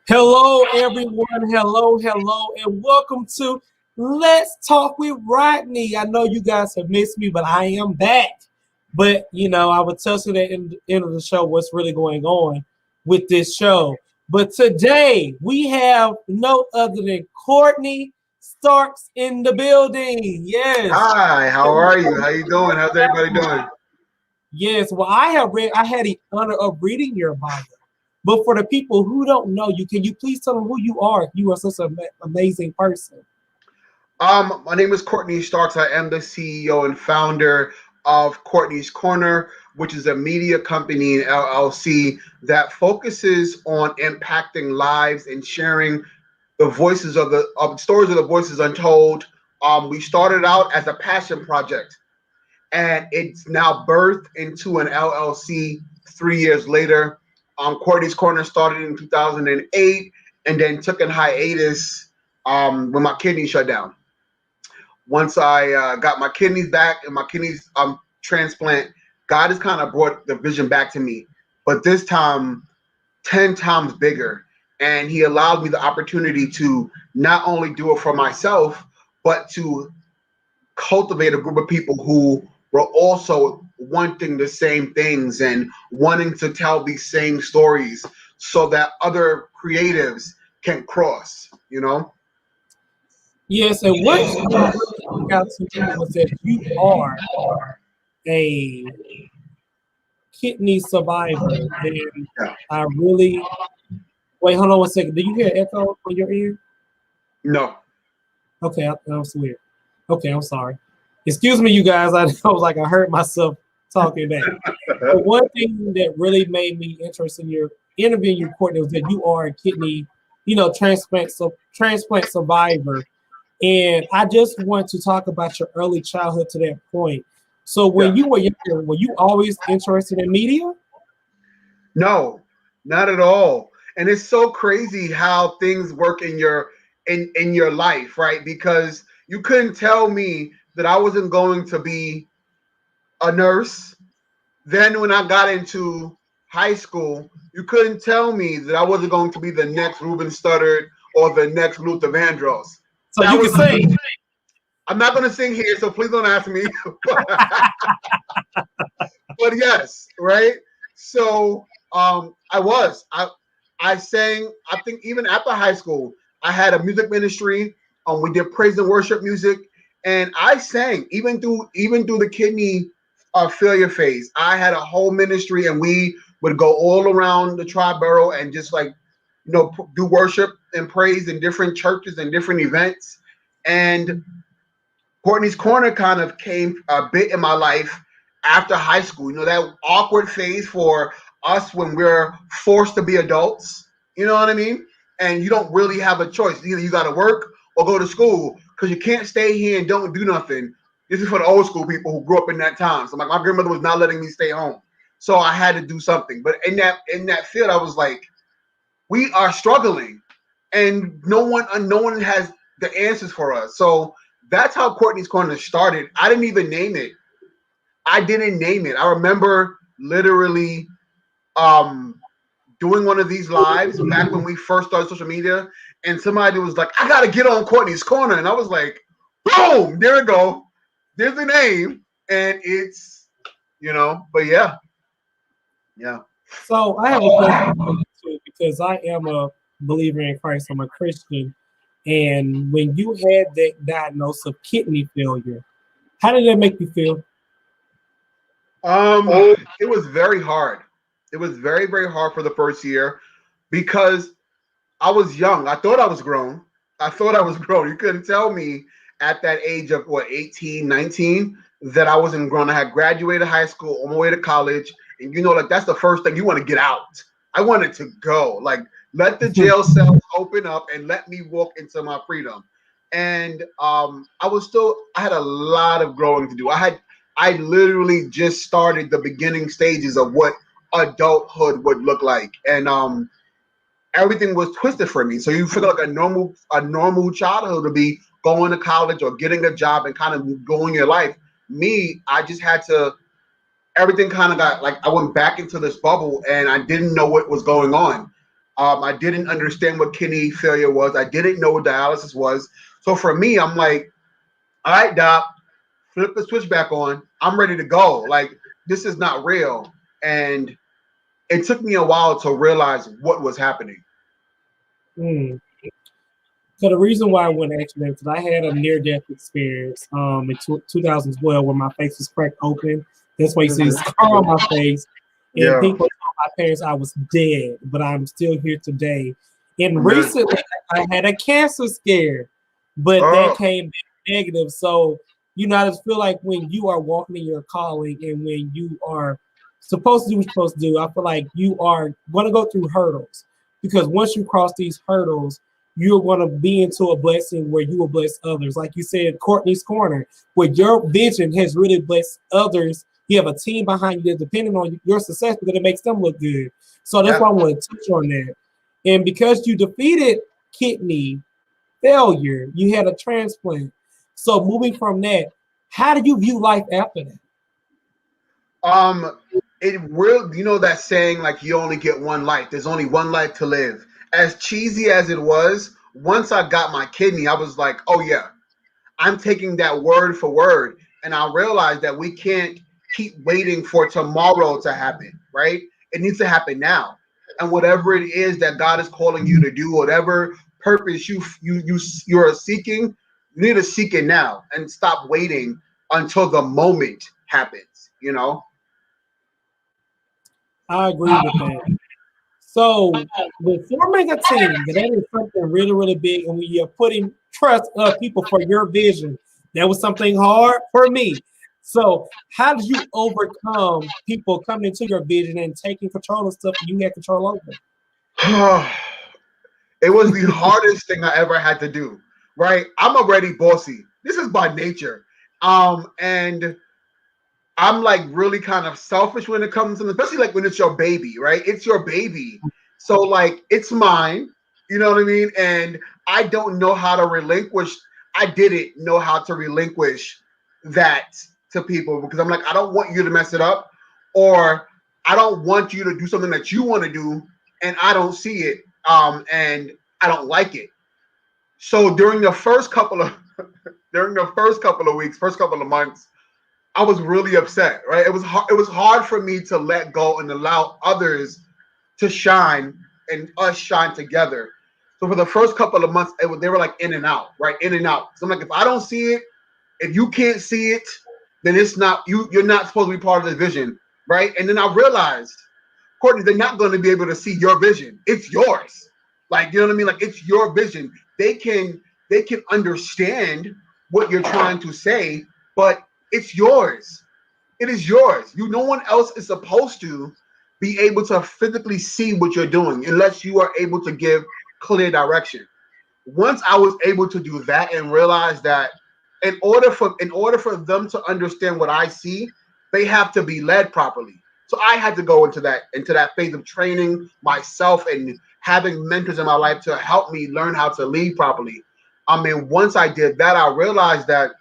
Hello, everyone. Hello, and welcome to Let's Talk with Rodney. I know you guys have missed me, but I am back. But I will tell you at the end of the show what's really going on with this show. But today we have no other than Courtney Starks in the building. Yes. Hi, how are you? How you doing? How's everybody doing? Yes. Well, I had the honor of reading your bio. But for the people who don't know you, can you please tell them who you are? You are such an amazing person. My name is Courtney Starks. I am the CEO and founder of Courtney's Corner, which is a media company in LLC that focuses on impacting lives and sharing the voices of stories of the voices untold. We started out as a passion project, and it's now birthed into an LLC 3 years later. Courtney's Corner started in 2008 and then took a hiatus when my kidney shut down. Once I got my kidneys back and my kidneys transplant, God has kind of brought the vision back to me, but this time 10 times bigger. And he allowed me the opportunity to not only do it for myself, but to cultivate a group of people who were also wanting the same things and wanting to tell these same stories so that other creatives can cross. Yes, and what really out to me was that you are a kidney survivor. And Yeah. I really wait, hold on one second. Do you hear echo on your ear? No. Okay, that was weird. Okay, I'm sorry. Excuse me, you guys. I was like, I heard myself talking back. But one thing that really made me interested in your interviewing you, Courtney, was that you are a kidney, transplant survivor. And I just want to talk about your early childhood to that point. So when Yeah. you were younger, were you always interested in media? No, not at all. And it's so crazy how things work in your life, right? Because you couldn't tell me that I wasn't going to be a nurse. Then when I got into high school, you couldn't tell me that I wasn't going to be the next Ruben Studdard or the next Luther Vandross. So That you can was sing. I'm not going to sing here, so please don't ask me. But yes, right. So I sang. I think even after high school, I had a music ministry. We did praise and worship music, and I sang even through the kidney failure phase. I had a whole ministry, and we would go all around the tri-borough and just do worship and praise in different churches and different events. And Courtney's Corner kind of came a bit in my life after high school. That awkward phase for us when we're forced to be adults. You know what I mean? And you don't really have a choice. Either you got to work or go to school because you can't stay here and don't do nothing. This is for the old school people who grew up in that time. So my grandmother was not letting me stay home. So I had to do something. But in that field, I was like, we are struggling and no one has the answers for us. So that's how Courtney's Corner started. I didn't even name it. I remember literally doing one of these lives back when we first started social media, and somebody was like, I gotta get on Courtney's Corner. And I was like, boom, there we go. There's the name. And but yeah. Yeah. So I have a question for you too, because I am a believer in Christ. I'm a Christian. And when you had that diagnosis of kidney failure, how did that make you feel? It was very hard. It was very, very hard for the first year because I was young. I thought I was grown. You couldn't tell me at that age of 18, 19 that I wasn't grown. I had graduated high school on my way to college. And like that's the first thing you want to get out. I wanted to go. Like, let the jail cells open up and let me walk into my freedom. And I had a lot of growing to do. I literally just started the beginning stages of what adulthood would look like. And everything was twisted for me. So you feel like a normal childhood to be going to college or getting a job and kind of going your life. Me, I just had to. Everything kind of got like I went back into this bubble and I didn't know what was going on. I didn't understand what kidney failure was. I didn't know what dialysis was. So for me, I'm like, all right, doc, flip the switch back on. I'm ready to go. Like, this is not real. And it took me a while to realize what was happening. Mm. So the reason why I went actually because I had a near-death experience in 2012 where my face was cracked open. That's why you see the Mhm. scar on my face. And Yeah. people told my parents I was dead, but I'm still here today. And Amen. recently I had a cancer scare, but that Oh, came back negative. So, I just feel like when you are walking in your calling and when you are supposed to do what you're supposed to do, I feel like you are going to go through hurdles because once you cross these hurdles, you're going to be into a blessing where you will bless others. Like you said, Courtney's Corner, where your vision has really blessed others. You have a team behind you that's depending on your success because it makes them look good. So that's yeah. why I want to touch on that. And because you defeated kidney failure, you had a transplant. So moving from that, how do you view life after that? Um, it will, that saying, like, you only get one life. There's only one life to live. As cheesy as it was, once I got my kidney, I was like, oh yeah, I'm taking that word for word. And I realized that we can't keep waiting for tomorrow to happen, right? It needs to happen now. And whatever it is that God is calling you to do, whatever purpose you're seeking, you need to seek it now and stop waiting until the moment happens. I agree with that. So with forming a team, that is something really, really big, and when you're putting trust of people for your vision, that was something hard for me. So how did you overcome people coming into your vision and taking control of stuff you had control over? It was the hardest thing I ever had to do, right? I'm already bossy. This is by nature. And I'm like really kind of selfish when it comes to, especially like when it's your baby, right? It's your baby. So like it's mine, you know what I mean? And I don't know how to relinquish, I didn't know how to relinquish that to people because I'm like, I don't want you to mess it up, or I don't want you to do something that you want to do and I don't see it. And I don't like it. So during the first couple of weeks, first couple of months, I was really upset, right? It was hard for me to let go and allow others to shine and us shine together. So for the first couple of months, they were like in and out, right? In and out. So I'm like, if I don't see it, if you can't see it, then it's not you. You're not supposed to be part of the vision, right? And then I realized, Courtney, they're not going to be able to see your vision. It's yours. Like, you know what I mean? Like it's your vision. They can understand what you're trying to say, but it's yours. It is yours. No one else is supposed to be able to physically see what you're doing unless you are able to give clear direction. Once I was able to do that and realize that in order for them to understand what I see, they have to be led properly. So I had to go into that phase of training myself and having mentors in my life to help me learn how to lead properly. I mean, once I did that, I realized that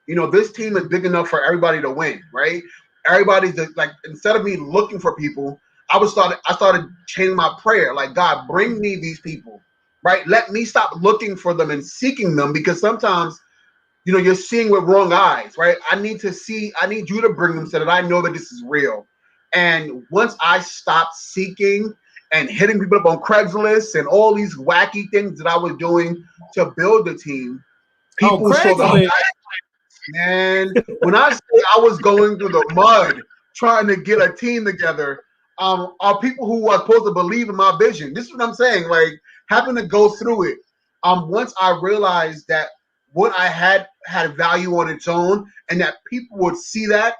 this team is big enough for everybody to win, right? Like, instead of me looking for people, I started changing my prayer, like, God, bring me these people, right? Let me stop looking for them and seeking them, because sometimes you're seeing with wrong eyes, right? I need you to bring them so that I know that this is real. And once I stopped seeking and hitting people up on Craigslist and all these wacky things that I was doing to build the team, Oh, people saw the Craigslist. man. When I say I was going through the mud trying to get a team together, are people who are supposed to believe in my vision. This is what I'm saying. Like, having to go through it. Once I realized that what I had value on its own, and that people would see that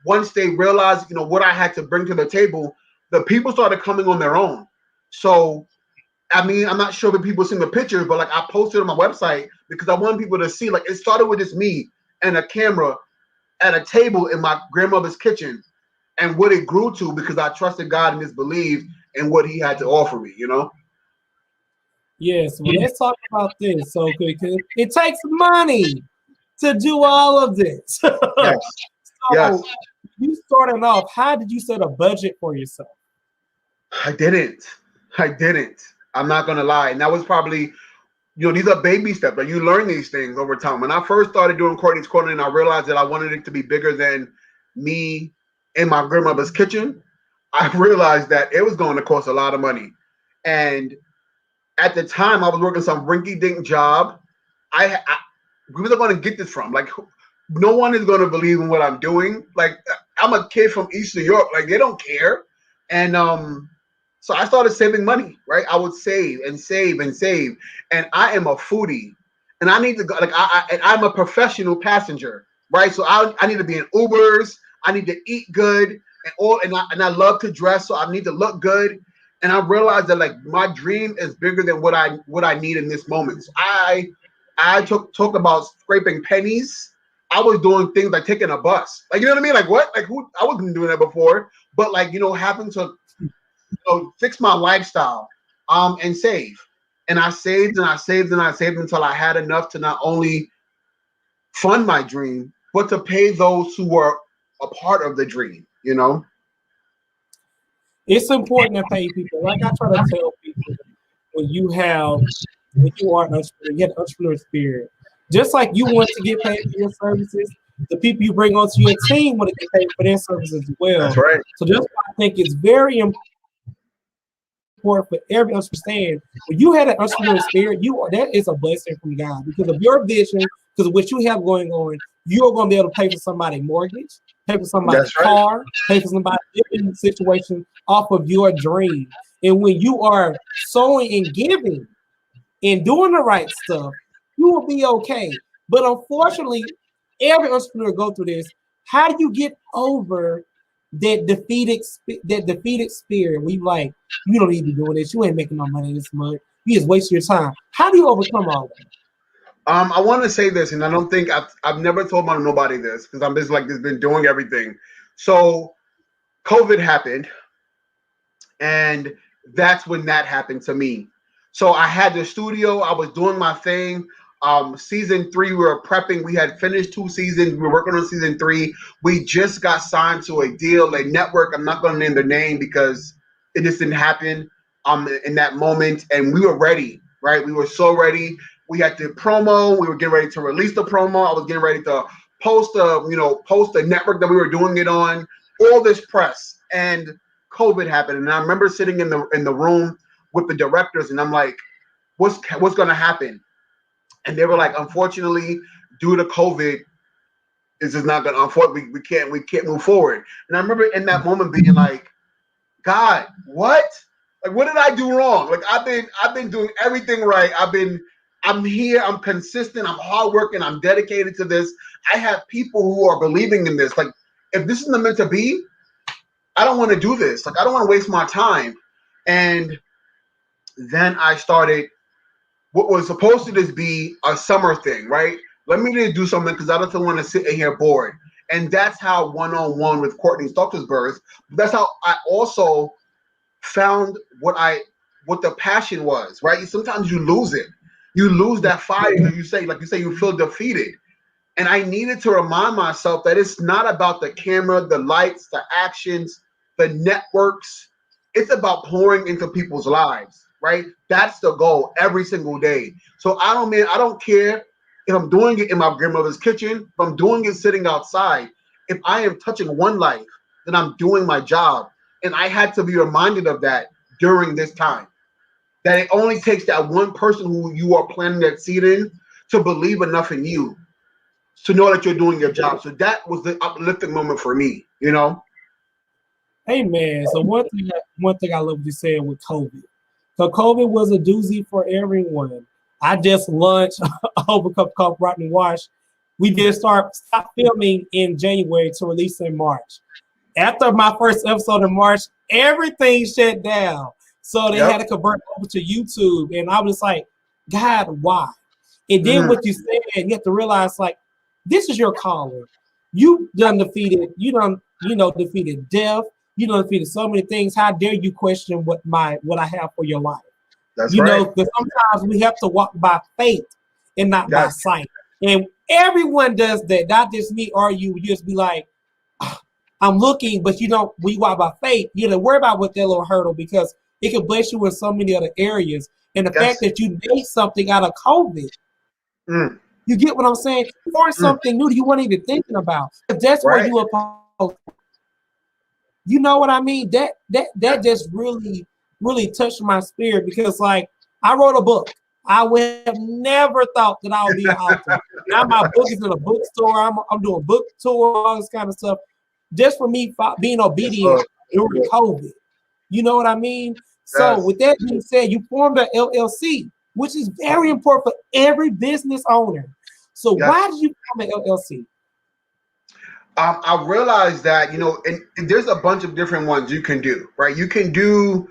once they realized, what I had to bring to the table, the people started coming on their own. So I mean, I'm not sure if people seen the pictures, but like I posted on my website because I want people to see. Like, it started with just me and a camera at a table in my grandmother's kitchen, and what it grew to because I trusted God and just believed in what He had to offer me. Yes, well, let's talk about this. So, because it takes money to do all of this. Yes, yes. So, you starting off, how did you set a budget for yourself? I didn't. I didn't. I'm not gonna lie. And that was probably, these are baby steps. Like, you learn these things over time. When I first started doing Courtney's Corner and I realized that I wanted it to be bigger than me in my grandmother's kitchen, I realized that it was going to cost a lot of money. And at the time, I was working some rinky-dink job. Where was I going to get this from? Like, no one is going to believe in what I'm doing. Like, I'm a kid from East New York. Like, they don't care. And so I started saving money, right? I would save and save and save. And I am a foodie. And I need to go, like, I'm a professional passenger, right? So I need to be in Ubers. I need to eat good and I love to dress, so I need to look good. And I realized that, like, my dream is bigger than what I need in this moment. So I talk about scraping pennies. I was doing things like taking a bus. Like, you know what I mean? Like, what? Like, who? I wasn't doing that before. But, like, having to fix my lifestyle and save. And I saved and I saved and I saved until I had enough to not only fund my dream, but to pay those who were a part of the dream, It's important to pay people. Like I try to tell people, when you are an entrepreneur, you have an entrepreneur spirit. Just like you want to get paid for your services, the people you bring onto your team want to get paid for their services as well. That's right. So that's why I think it's very important for every understand. When you had an entrepreneur spirit, that is a blessing from God, because of your vision, because of what you have going on. You're going to be able to pay for somebody's mortgage, pay for somebody's car, pay for somebody's living situation off of your dream. And when you are sowing and giving and doing the right stuff, you will be okay. But unfortunately, every entrepreneur go through this. How do you get over that defeated spirit? We like, you don't need to be doing this. You ain't making no money this month. You just waste your time. How do you overcome all that? I want to say this, and I don't think I've never told nobody this, because I'm just like this, been doing everything. So COVID happened, and that's when that happened to me. So I had the studio. I was doing my thing. Season 3, we were prepping. We had finished 2 seasons. We were working on season 3. We just got signed to a deal, a network. I'm not going to name the name because it just didn't happen in that moment. And we were ready, right? We were so ready. We had the promo. We were getting ready to release the promo. I was getting ready to post the network that we were doing it on. All this press, and COVID happened. And I remember sitting in the room with the directors, and I'm like, "What's going to happen?" And they were like, "Unfortunately, due to COVID, this is not going to. Unfortunately, we can't move forward." And I remember in that moment being like, "God, what? Like, what did I do wrong? Like, I've been doing everything right. I'm here. I'm consistent. I'm hardworking. I'm dedicated to this. I have people who are believing in this. Like, if this isn't meant to be, I don't want to do this. Like, I don't want to waste my time." And then I started what was supposed to just be a summer thing, right? Let me just do something, because I don't want to sit in here bored. And that's how one-on-one with Courtney Starks was birthed. That's how I also found what the passion was, right? Sometimes you lose it. You lose that fire. You say you feel defeated. And I needed to remind myself that it's not about the camera, the lights, the actions, the networks. It's about pouring into people's lives, right? That's the goal every single day. So I don't care if I'm doing it in my grandmother's kitchen, if I'm doing it sitting outside. If I am touching one life, then I'm doing my job. And I had to be reminded of that during this time. That it only takes that one person who you are planting that seed in to believe enough in you to know that you're doing your job. So that was the uplifting moment for me, Hey man, so one thing I love what you said with COVID. So COVID was a doozy for everyone. I just launched over a cup called Rodney Wash. We did stop filming in January to release in March. After my first episode in March, everything shut down. So they had to convert over to YouTube. And I was like, God, why? And then what you said, you have to realize, like, this is your calling. You done defeated death. You done defeated so many things. How dare you question what I have for your life? That's right. Because sometimes we have to walk by faith and not by sight. And everyone does that. Not just me or you. You just be like, I'm looking, but we walk by faith. You don't worry about what that little hurdle, because It can bless you in so many other areas. And the Yes. fact that you made something out of COVID, you get what I'm saying? Or something new that you weren't even thinking about. That's where Right. you are. You know what I mean? That just really touched my spirit, because like I wrote a book. I would have never thought that I would be an author. Now my book is in a bookstore. I'm doing book tour, all this kind of stuff, just for me being obedient during COVID. You know what I mean? So Yes. with that being said, you formed an LLC, which is very important for every business owner. So why did you form an LLC? I realized that, you know, and there's a bunch of different ones you can do, right? You can do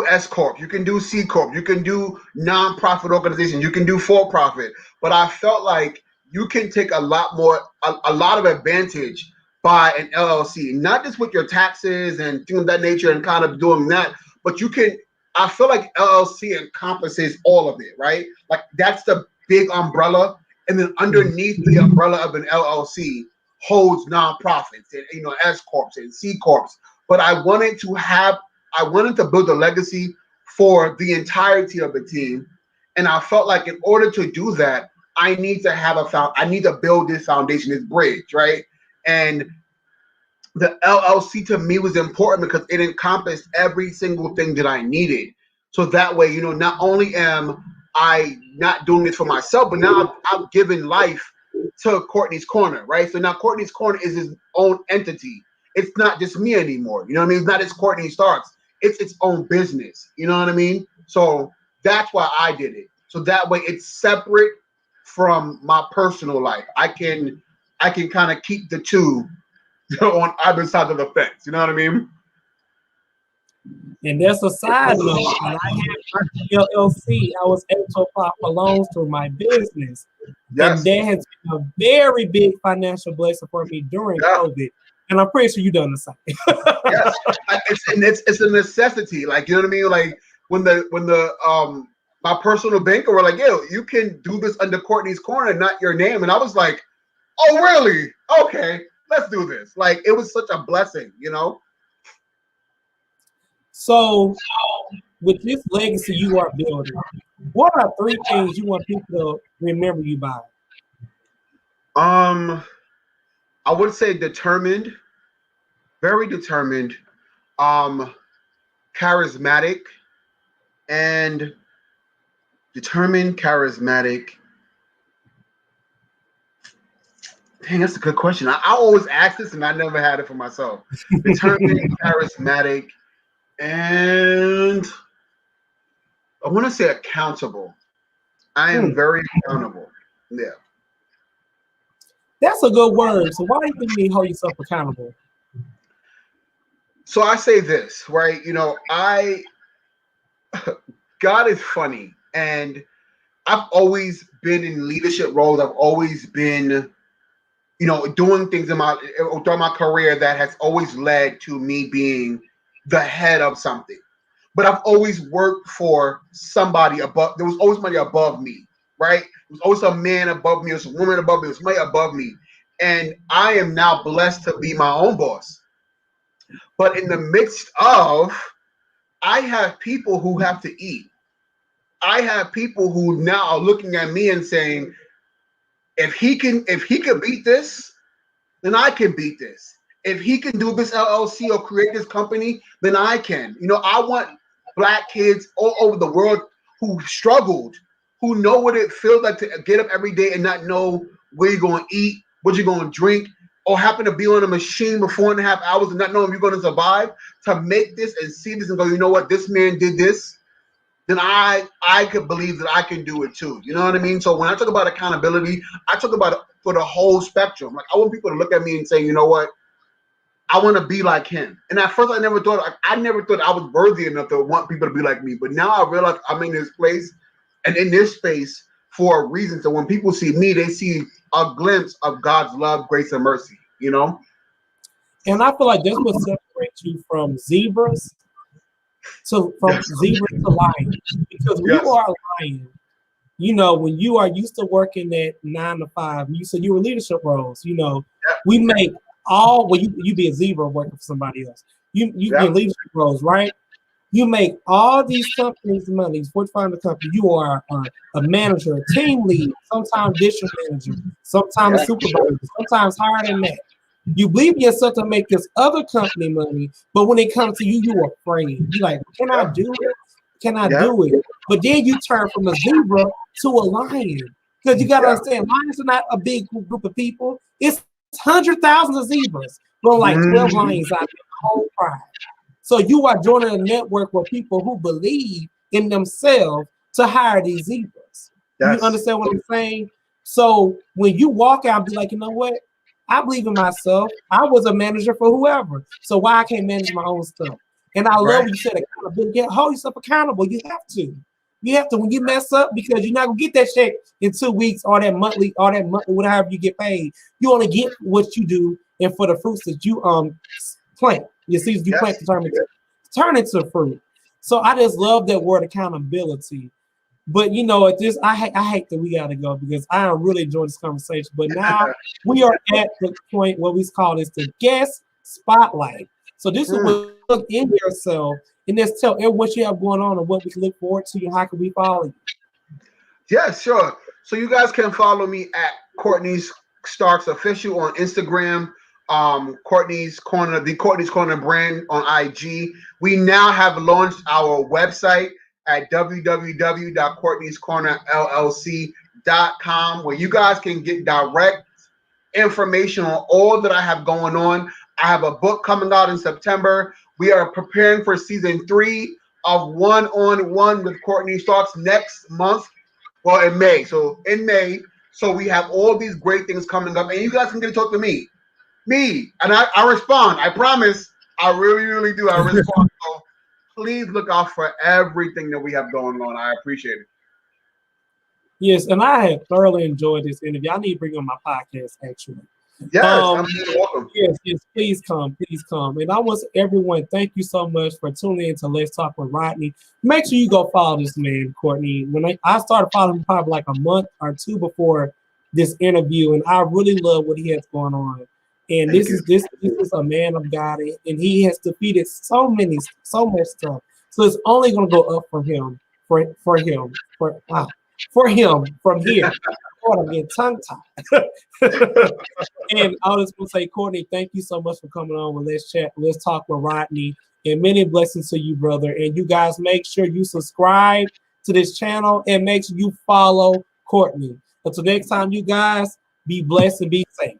S corp, you can do C corp, you can do nonprofit organization, you can do for profit. But I felt like you can take a lot of advantage by an LLC, not just with your taxes and things of that nature and kind of doing that, but you can. I feel like LLC encompasses all of it, right? Like that's the big umbrella, and then underneath the umbrella of an LLC holds nonprofits and, you know, S corps and C corps. But I wanted to build a legacy for the entirety of the team, and I felt like in order to do that, I need to build this foundation, this bridge, right? And the LLC to me was important because it encompassed every single thing that I needed. So that way, you know, not only am I not doing this for myself, but now I've given life to Courtney's Corner, right? So now Courtney's Corner is his own entity. It's not just me anymore. You know what I mean? It's not just Courtney Starks. It's its own business. You know what I mean? So that's why I did it. So that way it's separate from my personal life. I can kind of keep the two on either side of the fence. You know what I mean? And there's a side note. When I had my LLC, I was able to apply for loans through my business. Yes. And that has been a very big financial blessing for me during COVID. And I'm pretty sure you done the same. Yes. It's a necessity. Like, you know what I mean? Like when the my personal banker were like, yo, you can do this under Courtney's Corner, not your name. And I was like, oh, really? Okay, let's do this. Like, it was such a blessing, you know? So, with this legacy you are building, what are 3 things you want people to remember you by? I would say determined, very determined, charismatic, and determined, charismatic. Dang, that's a good question. I always ask this, and I never had it for myself. Determined, charismatic, and I want to say accountable. I am very accountable. Yeah. That's a good word. So why do you think you hold yourself accountable? So I say this, right? You know, God is funny, and I've always been in leadership roles. I've always been, you know, doing things throughout my career that has always led to me being the head of something. But I've always worked for somebody above. There was always somebody above me, right? There was always a man above me, there was a woman above me, there was somebody above me. And I am now blessed to be my own boss. But in the midst of, I have people who have to eat. I have people who now are looking at me and saying, if he can beat this, then I can beat this. If he can do this LLC or create this company, then I can. You know, I want Black kids all over the world who struggled, who know what it feels like to get up every day and not know where you're going to eat, what you're going to drink, or happen to be on a machine for 4.5 hours and not know if you're going to survive, to make this and see this and go, you know what, this man did this, then I could believe that I can do it too. You know what I mean? So when I talk about accountability, I talk about it for the whole spectrum. Like, I want people to look at me and say, you know what, I want to be like him. And at first I never thought I was worthy enough to want people to be like me. But now I realize I'm in this place and in this space for a reason. So when people see me, they see a glimpse of God's love, grace, and mercy, you know? And I feel like that's what separates you from zebras to lions. Because when you are a lion, you know, when you are used to working at 9 to 5, you said you were leadership roles, you know, we make you be a zebra working for somebody else. You be in leadership roles, right? You make all these companies money, these Fortune 500 companies. You are a manager, a team lead, sometimes district manager, sometimes a supervisor, sometimes higher than that. You believe in yourself to make this other company money, but when it comes to you, you're afraid. You're like, can I do it? Can I do it? But then you turn from a zebra to a lion. Because you got to understand, lions are not a big group of people. It's hundreds of thousands of zebras, but like 12 lions out there, the whole pride. So you are joining a network with people who believe in themselves to hire these zebras. You understand what I'm saying? So when you walk out, be like, you know what? I believe in myself. I was a manager for whoever. So why I can't manage my own stuff? And I love what you said, accountability. Hold yourself accountable. You have to. You have to when you mess up, because you're not gonna get that check in 2 weeks or that monthly, whatever you get paid. You only get what you do and for the fruits that you plant. Your seeds you plant to turn into fruit. So I just love that word accountability. But you know, at this, I hate that we gotta go because I really enjoyed this conversation. But now we are at the point where we call this the guest spotlight. So this is what look in yourself and just tell everyone what you have going on and what we can look forward to and how can we follow you. Yeah, sure. So you guys can follow me at Courtney Starks Official on Instagram. Courtney's Corner, the Courtney's Corner brand on IG. We now have launched our website at www.courtneyscornerllc.com, where you guys can get direct information on all that I have going on. I have a book coming out in September. We are preparing for season 3 of One-on-One with Courtney Starks next month. Well, in May. So in May. So we have all these great things coming up, and you guys can get to talk to me. And I respond. I promise. I really, really do. I respond. So please look out for everything that we have going on. I appreciate it. Yes, and I have thoroughly enjoyed this interview. I need to bring on my podcast, actually. Yes, I'm welcome. Yes, please come. And I want everyone, thank you so much for tuning in to Let's Talk with Rodney. Make sure you go follow this man, Courtney. When I started following him probably like a month or 2 before this interview, and I really love what he has going on. And this is a man of God, and he has defeated so much stuff. So it's only going to go up from him, from here. God, I'm getting tongue-tied. And I was going to say, Courtney, thank you so much for coming on with Let's Chat, Let's Talk with Rodney, and many blessings to you, brother. And you guys make sure you subscribe to this channel and make sure you follow Courtney. Until next time, you guys, be blessed and be safe.